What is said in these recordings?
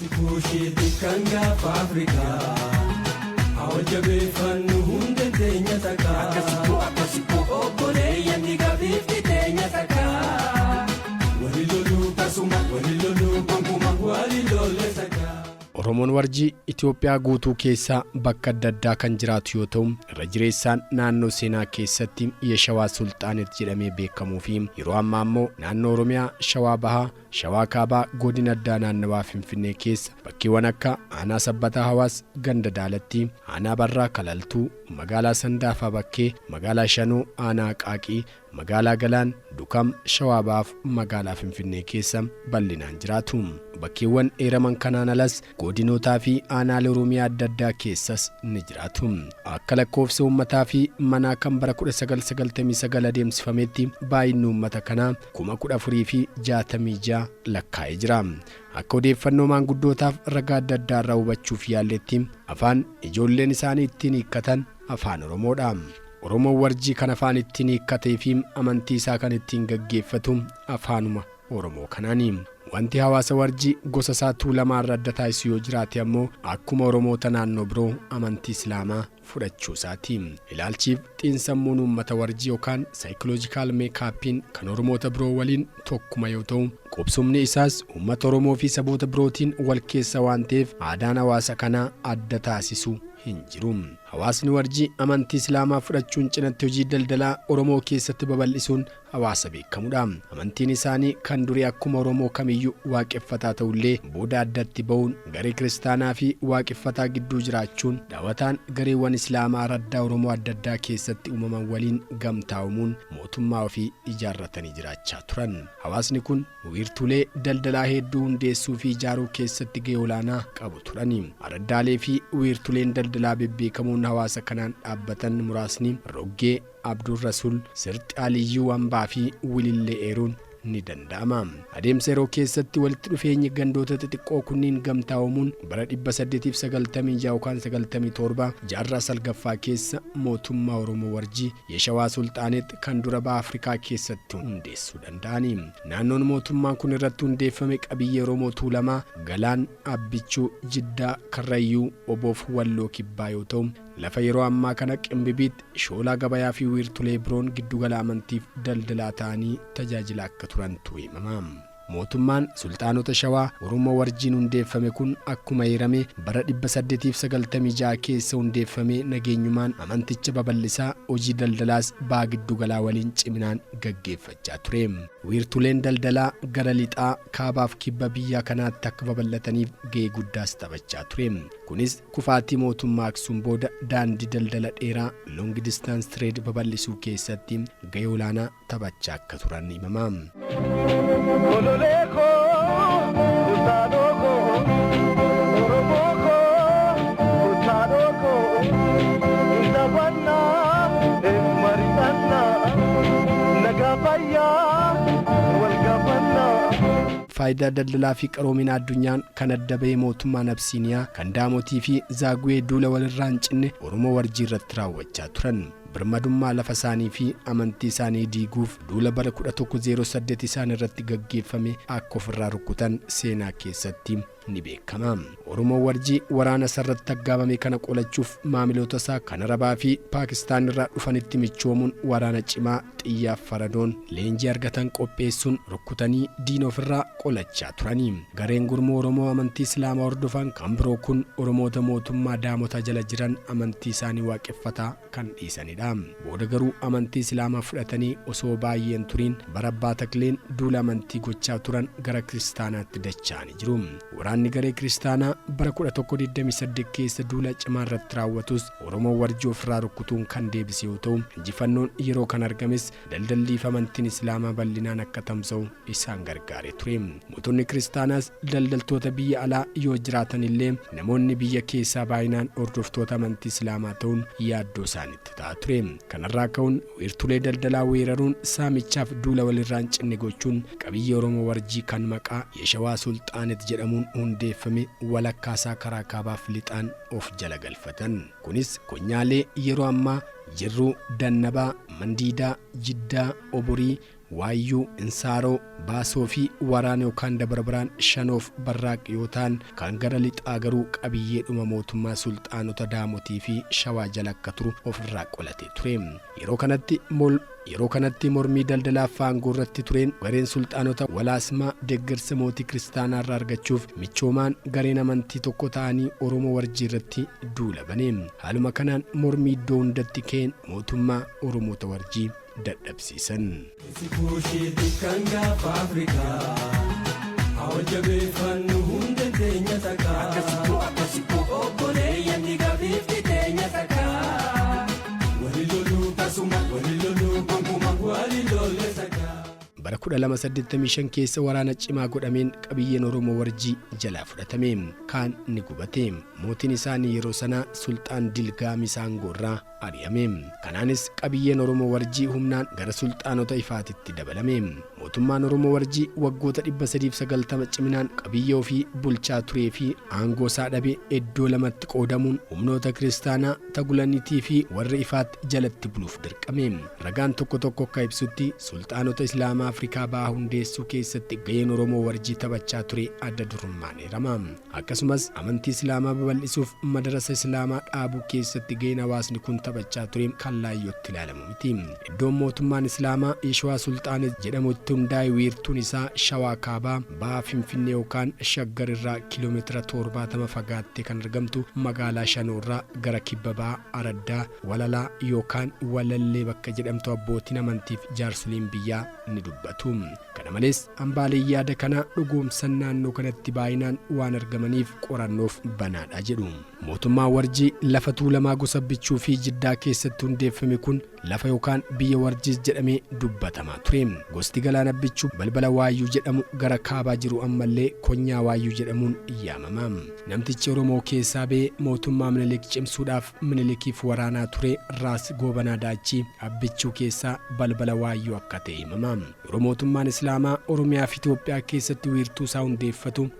Kushiti kanga Afrika Awajabe fanu hunde tenya taka Akasipo okole yandiga 50 tenya taka Walilolu kasuma walilolu banguma walilole taka Oromoon warjii Itoophiyaa guutuu keessa bakka adda addaa kan jiraatu yoo ta'u irra jireessaan naannoo seenaa keessatti Shawaa Sulxaanet jedhamee beekamuu fi yeroo ammaa immoo naannoo Oromiyaa Shawaa Bahaa Shawaa Kaabaa godina addaa naannawaa Finfinnee keessa bakkeewwan akka aanaa Sabbataa Hawaas Ganda Daalatti aanaa Barraa Kalaltuu magaalaa Sandaafaa Bakkee magaalaa Shanuu aanaa Qaaqii magaalaa Galaan Dukam Shawaa Bahaaf magaalaa Finfinnee keessa bal'inaan jiraatu. Bakkeewwan eeraman kanaan alas godinootaa fi aanaalee Oromiyaa adda addaa keessas ni jiraatu. Akka lakkoofsa uummataa fi manaa kan bara 1999 adeemsifametti baay'inni uummata kanaa 14,066 lakkaa'ee jira. Akka odeeffannoo maanguddootaaf ragaa adda addaa irraa hubachuuf yaalletti afaan ijoolleen isaanii ittiin hiikkatan afaan Oromoodha. Oromoon warjii kan afaan ittiin hiikkatee fi amantii isaa kan ittiin gaggeeffatu afaanuma Oromoo kanaani. Wanti hawaasa warjii gosa isaa tuulamaa irra adda taasisu yoo jiraate ammoo akkuma Oromoota naannoo biroo amantii Islaamaa fudhachuu isaati. Ilaalchiif xiinsammuun uummata warjii yookaan saayikoloojikaal meekaapiin kan Oromoota biroo waliin tokkuma yoo ta'u qubsumni isaas uummata Oromoo fi saboota birootiin wal keessa waan ta'eef aadaan hawaasa kanaa adda taasisu hin jiru. Hawaasni warjii amantii Islaamaa fudhachuun cinatti hojii daldalaa Oromoo keessatti babal'isuun hawaasa beekamuudha. Amantiin isaanii kan durii akkuma Oromoo kamiyyuu waaqeffataa ta'ullee booda addatti ba'uun garee kiristaanaa fi waaqeffataa gidduu jiraachuun daawwataan gareewwan Islaamaa raddaa Oromoo adda addaa keessatti uumaman waliin gamtaa'uun mootummaa ofii ijaarratanii jiraachaa turan. Hawaasni kun wiirtuulee daldalaa hedduu hundeessuu fi ijaaruu keessatti gahee olaanaa qabu turani. Araddaalee fi wiirtuuleen daldalaa beekamoon hawaasa kanaan dhaabbatan muraasni Roggee, Abdul Rasul, Sirti Aliyyuu Wambaa fi Wilillee eeruun ni danda'ama. Adeemsa yeroo keessatti walitti dhufeenyi gandoota xixiqqoo kunniin gamtaa'uun bara 896 yookaan 97 jaarraa salgaffaa keessa mootummaa Oromoo warjii Shawaa Sulxaanet kan dura baha Afrikaa keessatti hundeessuu danda'ani. Naannoon mootummaan kun irratti hundeeffame qabiyyee Oromoo tuulamaa Galaan, Abbichuu, Jiddaa, Karrayyuu, Oboof Walloo Kibbaa yoo ta'u lafa yeroo ammaa kana Qimbibiit, Shoolaa Gabayaa fi wiirtulee biroon giddugala amantiif daldalaa ta'anii tajaajila akka turantu himama. Mootummaan Sulxaanota Shawaa Oromoo warjiin hundeeffame kun akkuma eerame bara 896 keessa hundeeffame nageenyumaan amanticha babal'isaa hojii daldalaas baa giddugalaa waliin ciminaan gaggeeffachaa ture. Wiirtuleen daldalaa gara lixaa kaabaaf kibba biyya kanaatti akka babal'ataniif gahee guddaas taphachaa ture. Kunis kufaatii mootummaa Aksuum booda daandii daldala dheeraa long distance trade babal'isuu keessatti gahee olaanaa taphachaa akka turan himama. Ololeko, utadoko, oromoko, utadoko, indabana, maritana, nagabaya, walgabana. Faayidaa daldalaa fi qaroomina addunyaan kan adda bahee mootummaan Absiiniyaa kan Daamotii fi Zaaguwee duula walirraan cinne Oromoo warjii irratti raawwachaa turan. Birmadummaa lafa isaanii fi amantii isaanii diiguuf duula bara 1108 isaan irratti gaggeeffame akka ofirraa rukutan seenaa keessatti ni beekama. Oromoo warjii waraana sarratti aggaamame kana qolachuuf maamiloota isaa kan Arabaa fi Paakistaan irraa dhufanitti michoomuun waraana cimaa xiyyaaf faradoon leenjii argatan qopheessuun rukutanii diina ofirraa qolachaa turani. Gareen gurmuu Oromoo amantii Islaamaa hordofan kan biroo kun Oromoota mootummaa Daamotaa jala jiran amantii isaanii waaqeffataa kan dhiisanidha. Booda garuu amantii Islaamaa fudhatanii osoo baay'een turiin bara Abbaa Takleen duula amantii gochaa turan gara kiristaanaatti dacha'anii jiru. Waraanni garee kiristaanaa bara 1128 keessa duula cimaa irratti raawwatus Oromoo warjii ofirraa rukutuun kan deebise yoo ta'u injifannoon yeroo kan argames daldallii fi amantiin Islaamaa bal'inaan akka tamsa'u isaan gargaaree ture. Mootonni kiristaanaas daldaltoota biyya alaa yoo jiraatan illee namoonni biyya keessaa baay'inaan hordoftoota amantii Islaamaa ta'uun yaaddoo isaanitti ta'a ture. Kanarraa ka'uun wiirtulee daldalaa weeraruun saamichaaf duula walirraan cinne gochuun qabiyyee Oromoo warjii kan maqaa Shawaa Sulxaanet jedhamuun hundeeffame walakkaasaa karaa kaabaaf lixaan of jala galfatan. Kunis konyaalee yeroo ammaa Jirruu, Dannabaa, Mandiidaa, Jiddaa, Oborii, waayyuu insaaroo baasoo fi waraana yookaan dabarbaraan shanoof barraaq yoo ta'an kan gara lixaa garuu qabiyyeedhuma mootummaa sulxaanota daamotii fi shawaa jala akka turu ofirraa qolatee ture. Yeroo kanatti mormii daldalaaf aangoo irratti tureen gareen sulxaanota walaasmaa deeggarsa mootii kiristaanaa irraa argachuuf michoomaan gareen amantii tokko ta'anii Oromoo Warjii irratti duula bane. Haaluma kanaan mormii iddoo hundatti ka'een mootummaa Oromoota Warjii dadhabsiisan. Sikuushiti kan gaafa Afrikaa awwajabeeffannu hunda teenya takkaa akkasitti obboleeyyan dhigaafifti teenya takkaa wali loluu tasuma wali loluu gonkumaa wali lolle takkaa. Bara 1285 keessa waraana cimaa godhameen qabiyyeen Oromoo Warjii jalaa fudhatame. Kaan ni gubate. Mootiin isaanii yeroo sana Sulxaan Dilgaa Misaangoorraa ari'ame. Kanaanis qabiyyeen Oromoo Warjii humnaan gara sulxaanota ifaatitti dabalame. Mootummaan Oromoo Warjii waggoota 390 ciminaan qabiyyee ofii bulchaa turee fi aangoo isaa dhabee iddoo lamatti qoodamuun humnoota kiristaanaa tagulaniitii fi warra ifaatti jalatti buluuf dirqame. Ragaan tokko tokko akka ibsutti sulxaanota Islaamaa Afrikaa bahaa hundeessuu keessatti gaheen Oromoo Warjii taphachaa ture adda durummaan eerama. Akkasumas amantii Islaamaa babal'isuuf madarasa Islaamaa dhaabuu keessatti gaheen hawaasni kun taphachaa ture kan laayyootti ilaalamu miti. Iddoon mootummaan Islaamaa Shawaa Sulxaanet jedhamutti hundaa'e wiirtuun isaa Shawaa Kaabaa bahaa Finfinnee yookaan Shaggar irraa kiiloomeetira 70 fagaattee kan argamtu magaalaa Shanoorraa gara kibba bahaa Araddaa Walalaa yookaan Walallee bakka jedhamtu abbootiin amantiif jaarsoliin biyyaa ni dubbatu. Kana malees hambaaleen yaada kana dhugoomsan naannoo kanatti baay'inaan waan argamaniif qorannoof banaadha jedhu. Mootummaan Warjii lafa tuulamaa gosa bichuu fi Jiddaa keessatti hundeeffame kun lafa yookaan biyya Warjiis jedhamee dubbatamaa ture. Gosti galaana bichuu balbala waayyuu jedhamu gara kaabaa jiru ammallee konyaa waayyuu jedhamuun yaamama. Namtichi Oromoo keessaa ba'ee mootummaa Minilik cimsuudhaaf Minilikiif waraanaa ture Raas Goobanaa Daachii abbichuu keessaa balbala waayyuu akka ta'e himama. Yeroo mootummaan Islaamaa Oromiyaa fi Itoophiyaa keessatti wiirtuu isaa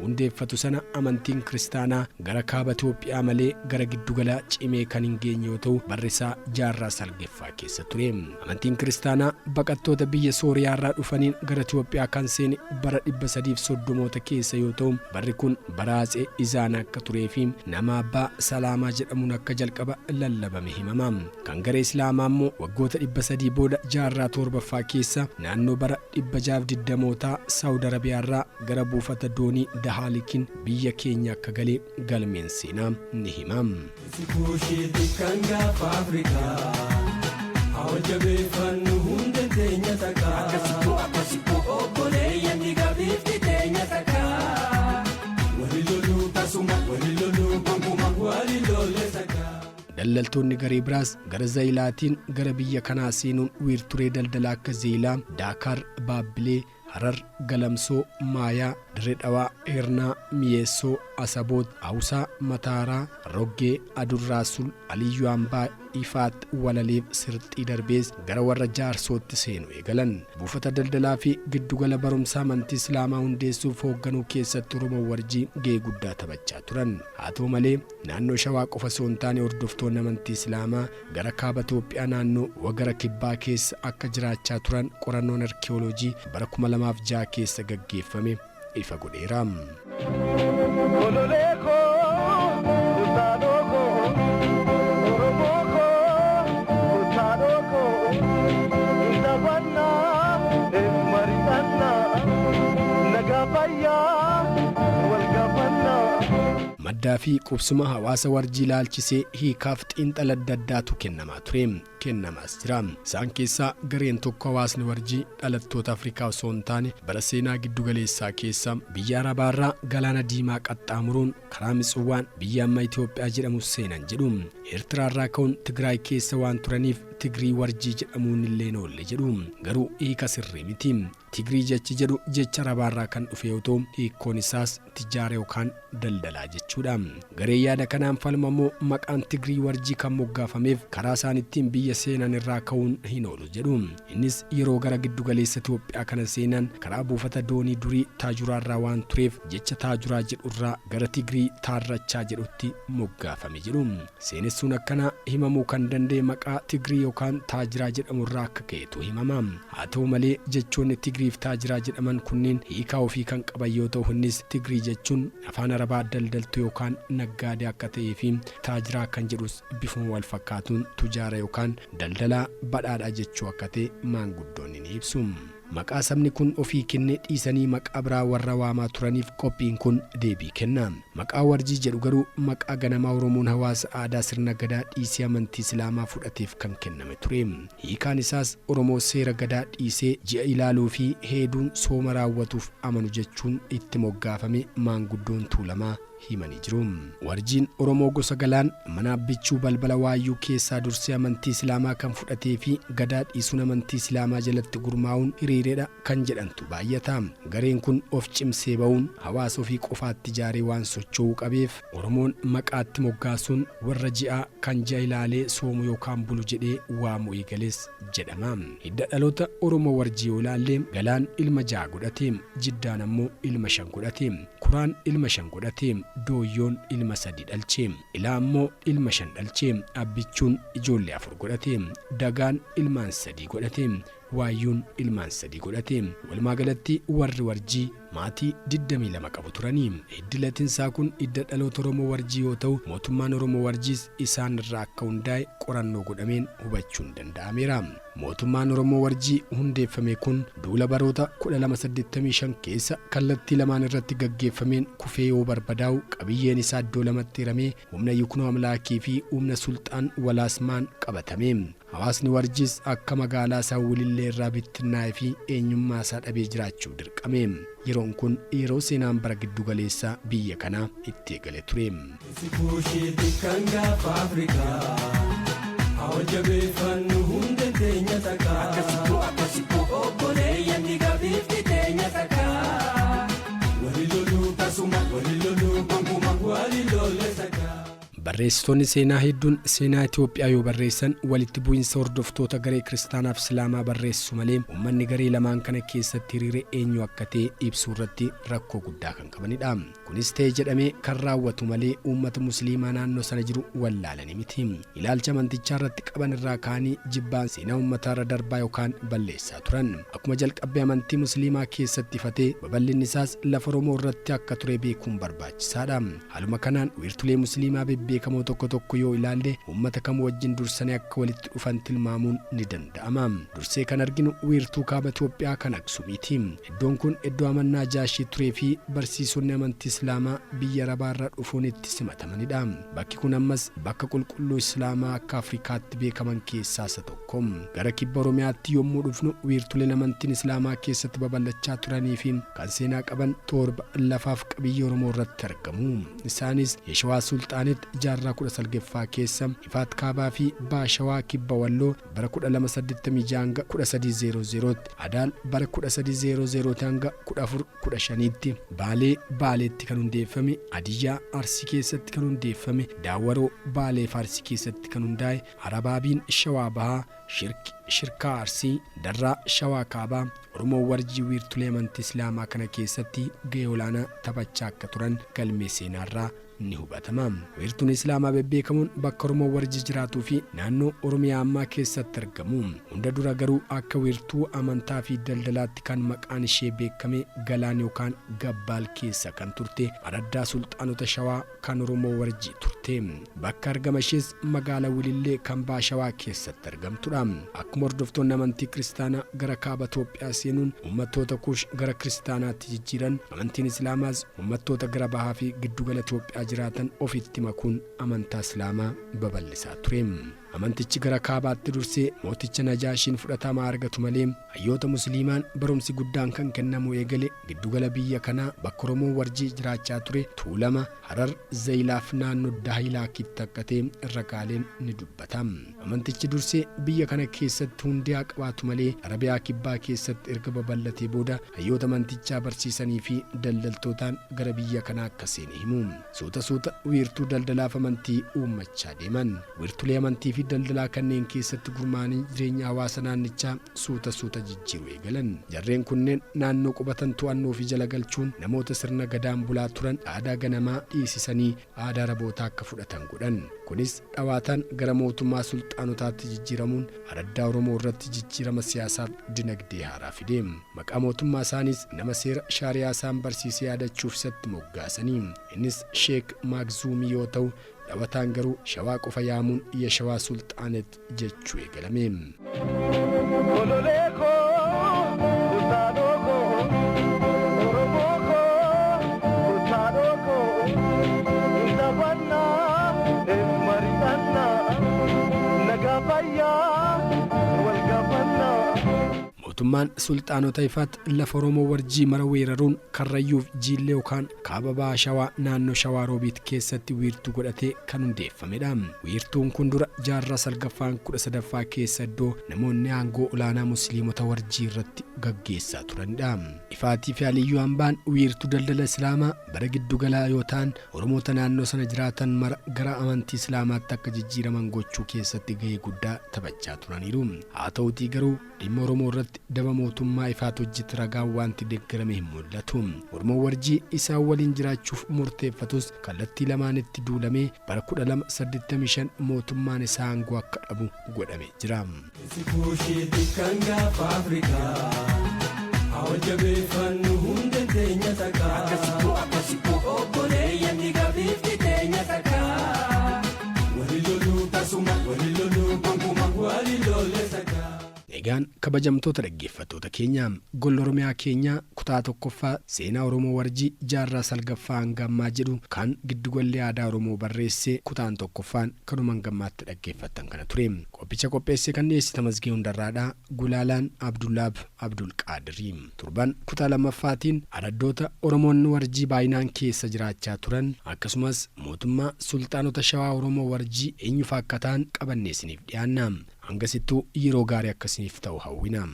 hundeeffatu sana amantiin kiristaanaa gara kaaba Itoophiyaa malee gara giddugala cimee kan hin geenye yoo ta'u barrisaa jaarraa salgeeffaa keessa ture. Amantiin kiristaanaa baqattoota biyya Sooriyaa irraa dhufaniin gara Itoophiyaa kan seene bara 330 keessa yoo ta'u barri kun bara Atsee Izaanaa akka turee fi nama Abbaa Salaamaa jedhamuun akka jalqaba lallabame himama. Kan gara Islaamaa immoo waggoota 300 booda jaarraa 7ffaa keessa naannoo bara 620 Saawud Arabiyaa irraa gara buufata doonii Dahaalikiin biyya keenya akka galee galmeen seenaa ni himam. Sikuushiti kan gaafa Afrikaa awwajabeeffannu hunda teenya takkaa akkasitti obboleeyyan dhigaafifti teenya takkaa wali loluu tasuma wali loluu gonkumaa wali lolle takkaa. Daldaltoonni garee biraas gara Zaayilaatiin gara biyya kanaa seenuun wiirturee daldalaa akka Zeelaa, Daakaar, Baabbilee, Harar, Galamsoo, Maayaa, Dirree Dhawaa, Hirnaa, Miyeessoo, Asaboot, Hawusaa, Mataaraa, Roggee, Adurraasul, Aliyyuu Hambaa, Ifaat, Walaleef, Sirxii darbees gara warra jaarsootti seenu eegalan. Buufata daldalaa fi giddugala barumsaa amantii Islaamaa hundeessuuf hoogganuu keessatti Oromoo Warjii gahee guddaa taphachaa turan. Haa ta'u malee naannoo Shawaa qofa osoo hin taane hordoftoonni amantii Islaamaa gara kaaba Itoophiyaa naannoo wagara kibbaa keessa akka jiraachaa turan qorannoon arkeeoloojii bara 2006 keessa gaggeeffame ifa godheera. Maddaa fi qubsuma hawaasa Warjii ilaalchisee hiikaaf xiinxala adda addaatu kennamaa ture. Kennamaas jira. Isaan keessaa gareen tokko hawaasni Warjii dhalattoota Afrikaa osoo hin taane bara seenaa giddugaleessaa keessa biyya Arabaarraa galaana diimaa qaxxaamuruun karaa Mitswaan biyya amma Itoophiyaa jedhamu seenan jedhu. Eertiraarraa ka'uun Tigraay keessa waan turaniif Tigrii Warjii jedhamuun illee oolle jedhu. Garuu hiika sirrii miti. Tigrii jechi jedhu jecha Arabaarraa kan dhufe yoo ta'u hiikkoon isaas tijaara yookaan daldalaa jechuudha. Garee yaada kanaan falmamoo maqaan Tigrii Warjii kan moggaafameef karaa isaanittiin biyya seenan irraa ka'uun hin oolu jedhu. Innis yeroo gara giddugaleessa Itoophiyaa kana seenan karaa buufata doonii durii Taajuraarraa waan tureef jecha Taajuraa jedhurraa gara Tigrii Taarrachaa jedhutti moggaafame jedhu. Seenessuun akkana himamuu kan danda'e maqaa Tigrii yookaan taajiraa jedhamurraa akka ka'etu himama. Haa ta'u malee jechoonni tigriif taajiraa jedhaman kunneen hiikaa ofii kan qaban yoo ta'u innis tigrii jechuun afaan arabaa daldaltuu yookaan naggaadee akka ta'ee fi taajiraa kan jedhus bifuma wal fakkaatuun tujaara yookaan daldalaa badhaadhaa jechuu akka ta'e maanguddoonni ni ibsu. Maqaa sabni kun ofii kennee dhiisanii maqaa biraa warra waamaa turaniif qophiin kun deebii kenna. Maqaa warjii jedhu garuu maqaa ganamaa Oromoon hawaasa aadaa sirna gadaa dhiisee amantii Islaamaa fudhateef kan kenname ture. Hiikaan isaas Oromoo seera gadaa dhiisee ji'a ilaaluu fi heeduun sooma raawwatuuf amanu jechuun itti moggaafame maanguddoon Tuulamaa himanii jiru. Warjiin Oromoo gosa galaan mana abbichuu balbala waayyuu keessaa dursee amantii Islaamaa kan fudhatee fi gadaa dhiisuun amantii Islaamaa jalatti gurmaa'uun hiriireedha kan jedhantu baay'ata. Gareen kun of cimsee ba'uun hawaasa ofii qofaatti ijaaree waan socho'uu qabeef Oromoon maqaatti moggaasuun warra ji'a kan ji'a ilaalee soomu yookaan bulu jedhee waamu eegales jedhama. Hidda dhaloota Oromoo warjii yoo ilaalle galaan ilma 6 godhate, jiddaan ammoo ilma 5 godhate, kuraan ilma 5 godhate, dooyyoon ilma 3 dhalche, ilaa ammoo ilma 5 dhalche, abbichuun ijoollee 4 godhate, dagaan ilmaan 3 godhate, waayyuun ilmaan 3 godhate. Walumaa galatti warri warjii maatii 22 qabu turanii. Hiddilatinsaa kun hidda dhaloota Oromoo warjii yoo ta'u mootummaan Oromoo warjiis isaan irraa akka hundaa'e qorannoo godhameen hubachuun danda'ameera. Mootummaan Oromoo warjii hundeeffame kun duula baroota 1285 keessa kallattii lamaan irratti gaggeeffameen kufee yoo barbadaa'u qabiyyeen isaa iddoo lamatti hiramee humna Yiknoo Amlaakii fi humna Sultaan Walaasmaan qabatame. Hawaasni warjiis akka magaalaa Saawulillee irraa bittinnaa'ee fi eenyummaa isaa dhabee jiraachuu dirqame. Yeroon kun yeroo seenaan bara giddu galeessaa biyya kanaa itti eegale ture. Sifuushii kan gaafa Afrikaa awwajabeeffannu hunda teenya takaa akkasitti obboleeyyan digabiifti teenya takaa wali loluu tasuma wali loluu gonkumaa wali lolle takaa. Barreessitoonni seenaa hedduun seenaa Itoophiyaa yoo barreessan walitti bu'insa hordoftoota garee kiristaanaaf Islaamaa barreessu malee uummanni garee lamaan kana keessatti hiriire eenyu akka ta'e ibsuu irratti rakkoo guddaa kan qabanidha. Kunis ta'e jedhamee kan raawwatu malee uummata musliimaa naannoo sana jiru wallaalanii miti. Ilaalcha amantichaa irratti qaban irraa ka'anii jibbaan seenaa uummataa irra darbaa yookaan balleessaa turan. Akkuma jalqabbii amantii musliimaa keessatti ifatee babal'inni isaas lafa Oromoo irratti akka ture beekuun barbaachisaadha. Haaluma kanaan wiirtulee musliimaa beekamoo tokko yoo ilaalle uummata kam wajjin dursanii akka walitti dhufan tilmaamuun ni danda'ama. Dursee kan arginu wiirtuu kaaba Itoophiyaa kan Aksuumiiti. Iddoon kun iddoo amannaa Jaashii turee fi barsiisonni amantii Islaamaa biyya Arabaarraa dhufuun itti simatamanidha. Bakki kun ammas bakka qulqulluu Islaamaa akka Afrikaatti beekaman keessaa isa tokko. Gara kibba Oromiyaatti yommuu dhufnu wiirtuleen amantiin Islaamaa keessatti babal'achaa turanii fi kan seenaa qaban 7 lafaaf qabiyyee Oromoo irratti argamu. Isaanis Yeshawaa Sulxaanitti jaarraa 19ffaa keessa Ifaat Kaabaa fi Baashawaa Kibba Walloo bara 1286 hanga 1300tti, Adaal bara 1300 hanga 1415tti, Baalee Baaleetti kan hundeeffame, Adiyyaa Arsii keessatti kan hundeeffame, Daawaroo Baalee Faarsii keessatti kan hundaa'e, Arabaabiin Shawaa Bahaa, Shirkaa Arsii, Darraa Shawaa Kaabaa. Oromoo warjii wiirtulee amantii Islaamaa kana keessatti gahee olaanaa taphachaa akka turan galmee seenaarraa ni hubatama. Wiirtuun Islaamaa bebbeekamuun bakka Oromoo warjii jiraatuu fi naannoo Oromiyaa ammaa keessatti argamu. Hunda dura garuu akka wiirtuu amantaa fi daldalaatti kan maqaan ishee beekame Galaan yookaan Gabbaal keessa kan turte Araddaa Sulxaanota Shawaa kan Oromoo warjii turte. Bakka argama ishees magaalaa Wilillee kan Baashawaa keessatti argamtudha. Akkuma hordoftoonni amantii kiristaanaa gara kaaba Itoophiyaa seenuun uummattoota Kuush gara kiristaanaatti jijjiiran, amantiin Islaamaas uummattoota gara bahaa fi giddugala Itoophiyaa jiraatan ofitti makuun amantaa Islaamaa babal'isaa ture. Amantichi gara kaabaatti dursee mooticha Najaashiin fudhatama argatu malee hayyoota musliimaan barumsi guddaan kan kennamu eegale giddugala biyya kanaa bakka Oromoo warjii jiraachaa ture Tuulama, Harar, Zayilaaf naannoo Daahilakitti akka ta'e ragaaleen ni dubbata. Amantichi dursee biyya kana keessatti hundee qabaatu malee Arabiyaa kibbaa keessatti erga babal'atee booda hayyoota amantichaa barsiisanii fi daldaltootaan gara biyya kanaa akka seene himu. Suuta wiirtuu daldalaaf amantii uummachaa deeman. Wiirtulee amantii fi fi daldalaa kanneen keessatti gurmaa'anii jireenya hawaasa naannichaa suuta jijjiiruu eegalan. Jarreen kunneen naannoo qubatan to'annoo fi jala galchuun namoota sirna gadaan bulaa turan aadaa ganamaa dhiisisanii aadaa rabootaa akka fudhatan godhan. Kunis dhawaataan gara mootummaa sulxaanotaatti jijjiiramuun araddaa Oromoo irratti jijjiirama siyaasaa dinagdee haaraa fide. Maqaa mootummaa isaanis nama seera shaariyaa isaan barsiisee yaadachuuf isatti moggaasanii. Innis Sheek Maakzuumii yoo ta'u, dhawataan garuu Shawaa qofa yaamuun Yeshawaa Sulxaanet jechuu eegalame. Mootummaan sulxaanota ifaat lafa Oromoo warjii mara weeraruun Karrayyuuf Jiillee yookaan kaaba bahaa Shawaa naannoo Shawaa Roobiit keessatti wiirtuu godhatee kan hundeeffamedha. Wiirtuun kun dura jaarraa salgaffaan 13ffaa keessa iddoo namoonni aangoo olaanaa musliimota warjii irratti gaggeessaa turanidha. Ifaatii fi Aliyyuu Hambaan wiirtuu daldala Islaamaa bara giddugalaa yoo ta'an Oromoota naannoo sana jiraatan mara gara amantii Islaamaatti akka jijjiiraman gochuu keessatti gahee guddaa taphachaa turaniiru. Haa ta'utii garuu dhimma Oromoo irratti daba mootummaa ifaat hojjetu ragaa wanti deeggarame hin mul'atu. Oromoo warjii isaan waliin jiraachuuf murteeffatus kallattii lamaanitti duulamee bara 1285 mootummaan isaa aangoo akka dhabu godhame jira. Egaan kabajamtoota dhaggeeffattoota keenya Golla Oromiyaa keenya kutaa tokkoffaa seenaa Oromoo warjii jaarraa salgaffaa hanga ammaa jedhu kan giddugalli aadaa Oromoo barreessee kutaan tokkoffaan kanuma gammaatti dhaggeeffattan kana ture. Qophicha qopheessee kan dhiyeesse Tamasgee Hundarraadhaa, Gulaalaan Abdullaab Abdulqaadirii. Turban kutaa lammaffaatiin araddoota Oromoonni warjii baay'inaan keessa jiraachaa turan akkasumas mootummaa sulxaanota Shawaa Oromoo warjii eenyufa akka ta'an qabannee isiniif dhiyaanna. Hangasittuu yeroo gaarii akkasiniif ta'u hawwina.